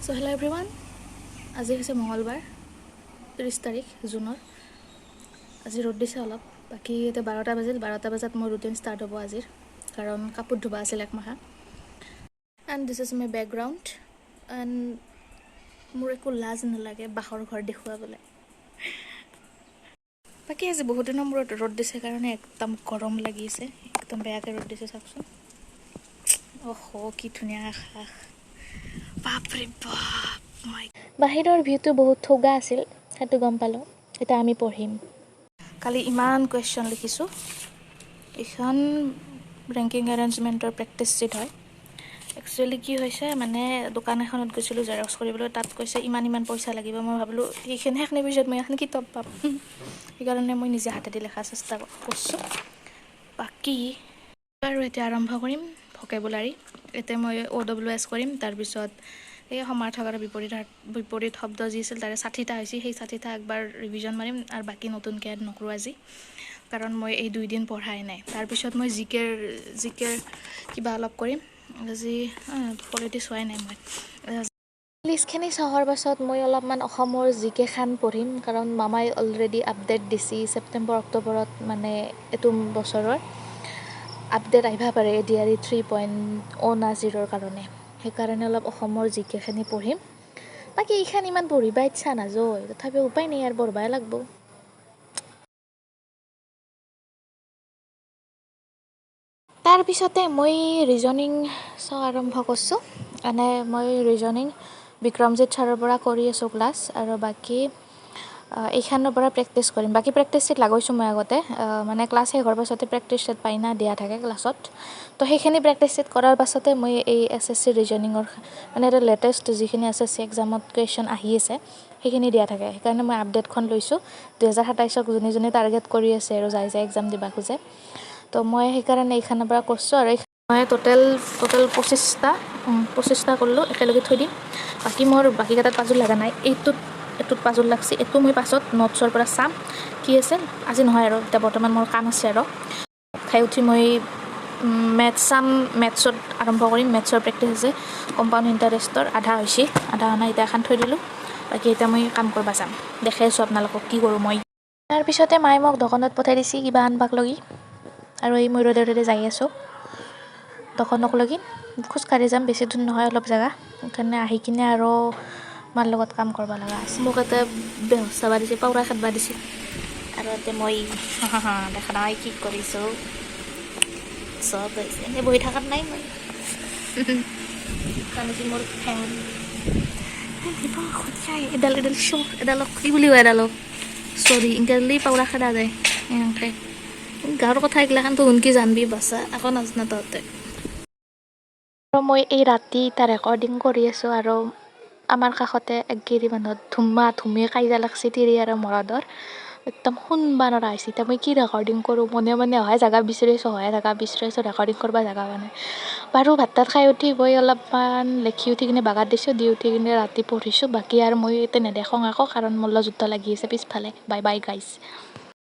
So hello everyone, আজি হৈছে মঙ্গলবাৰ 30 তাৰিখ জুনৰ। আজি ৰ'দ দিছে অলপ, বাকি এতিয়া 12টা বাজিল। 12টা বজাত মোৰ ৰুটিন ষ্টাৰ্ট হ'ব আজিৰ, কাৰণ কাপোৰ ধুবা আছিল এক মাহা। And this is my background. And মোৰ একো লাজ নালাগে বাঁহৰ ঘৰ দেখুৱাবলৈ। বাকী আজি বহুত দিনৰ মূৰত ৰ'দ দিছে কাৰণে একদম গৰম লাগিছে, একদম বেয়াকৈ ৰ'দ দিছে চাওকচোন। অহ কি ধুনীয়া আকাশ, বাপৰে বাপ। বাহিৰৰ ভিউটো বহুত ঠগা আছিল, সেইটো গম পালোঁ। এতিয়া আমি পঢ়িম। কালি ইমান কুৱেশ্যন লিখিছোঁ। এইখন ৰেংকিং এৰেঞ্জমেণ্টৰ প্ৰেক্টিছ শ্বীট হয়। একচুৱেলি কি হৈছে, মানে দোকান এখনত গৈছিলোঁ জেৰক্স কৰিবলৈ, তাত কৈছে ইমান পইচা লাগিব। মই ভাবিলোঁ সেইখিনি পিছত মই এখন কিতাপ পাম, সেইকাৰণে মই নিজে হাতেদি লেখাৰ চেষ্টা কৰিছোঁ। বাকী আৰু এতিয়া আৰম্ভ কৰিম ভকেবুলাৰী। এতিয়া মই OWS কৰিম, তাৰপিছত এই সমাৰ্থক আৰু বিপৰীত শব্দ যি আছিল তাৰে 60টা হৈছে, সেই 60টা একবাৰ ৰিভিজন মাৰিম। আৰু বাকী নতুনকৈ এড নকৰোঁ আজি, কাৰণ মই এই 2 দিন পঢ়াই নাই। তাৰপিছত মই জিকেৰ কিবা অলপ কৰিম। আজি পলিটিক্স হোৱাই নাই মই। লিষ্টখিনি চহৰ পাছত মই অলপমান অসমৰ জিকে খান পঢ়িম, কাৰণ মামাই অলৰেডি আপডেট দিছে ছেপ্টেম্বৰ অক্টোবৰত, মানে এইটো বছৰৰ আপডেট আহিব পাৰে ADRE 3.0 না 0ৰ কাৰণে। সেইকাৰণে অলপ অসমৰ জিকেখিনি পঢ়িম। বাকী এইখান ইমান পঢ়িবা ইচ্ছা নাযায়, তথাপিও উপায় নাই আৰু পঢ়বাই লাগব। তাৰপিছতে মই ৰিজনিং আৰম্ভ কৰিছোঁ। এনে মই ৰিজনিং বিক্ৰমজিৎ ছাৰৰ পৰা কৰি আছোঁ ক্লাছ, আৰু বাকী এইখানৰ পৰা প্ৰেক্টিছ কৰিম। বাকী প্ৰেক্টিছ ছিট লাগাইছোঁ মই আগতে, মানে ক্লাছ শেষ হোৱাৰ পাছতে প্ৰেক্টিছ ছিট পাই না দিয়া থাকে ক্লাছত। তো সেইখিনি প্ৰেক্টিছ ছিট কৰাৰ পাছতে মই এই SSC ৰিজনিঙৰ মানে এটা লেটেষ্ট যিখিনি SSC এক্সামত কুৱেশ্যন আহি আছে সেইখিনি দিয়া থাকে। সেইকাৰণে মই আপডেটখন লৈছোঁ 2027ক যোনে টাৰ্গেট কৰি আছে আৰু যাই এক্সাম দিবা খোজে। তো মই সেইকাৰণে এইখানৰ পৰা কৰিছোঁ। আৰু মই টোটেল 25টা কৰিলোঁ, একেলগে থৈ দিম। বাকী বাকীকেইটাত পাজোল লগা নাই, এইটোত পাজোল লাগছে। এইটো মই পাছত নোটছৰ পৰা চাম কি আছে। আজি নহয় আৰু, এতিয়া বৰ্তমান মোৰ কাম আছে। আৰু খাই উঠি মই মেথছ চাম, মেথছত আৰম্ভ কৰিম। মেথছৰ প্ৰেক্টিছ আছে, কম্পাউণ্ড ইণ্টাৰেষ্টৰ আধা হৈছে, আধা অনা এতিয়া এখন থৈ দিলোঁ। বাকী এতিয়া মই কাম কৰিব যাম, দেখাই আছোঁ আপোনালোকক কি কৰোঁ মই। তাৰপিছতে মায়ে মোক দোকানত পঠাই দিছে কিবা আনবাক লগি, আৰু এই মই ৰ'দে যাই আছোঁ দোকানক লগি। খোজকাঢ়ি যাম, বেছি দূৰ নহয়, অলপ জেগা। সেইকাৰণে আহি কিনে আৰু মাৰ লগত কাম কৰিব লগা আছে। মোক এটা বেহচ চাবা দিছে, পাউৰা খাটবা দিছে। আৰু এতিয়া মই দেখা নাই কি কৰিছোঁ। চব এনেই বহি থকাত নাই মই। মোৰ ফেন এডালক কি বুলি কয়, এডালক চৰি ইংৰাজী পাউৰা খেদা যায় এনেকৈ। গাঁৱৰ কথা এইগিলাখানতো শুনকি জানবি বাচা, আকৌ নাজনা তহঁতে। আৰু মই এই ৰাতি এটা ৰেকৰ্ডিং কৰি আছোঁ, আৰু আমাৰ কাষতে একগিৰি মানুহত ধুমা কাজিয়া লাগছে তিৰি আৰু মৰদৰ। একদম শুনবা নৰা হৈছে। এতিয়া মই কি ৰেকৰ্ডিং কৰোঁ, মনে অহাই জেগা বিচাৰিছোঁ, ৰেকৰ্ডিং কৰিব জেগা পোৱা নাই। বাৰু ভাত তাত খাই উঠি মই অলপমান লেখি উঠি কিনে বাগাত দিছোঁ, দি উঠি কিনে ৰাতি পঢ়িছোঁ। বাকী আৰু মই এতিয়া নেদেখোঁ আকৌ, কাৰণ মোৰ যুদ্ধ লাগি আছে পিছফালে। Bye bye guys.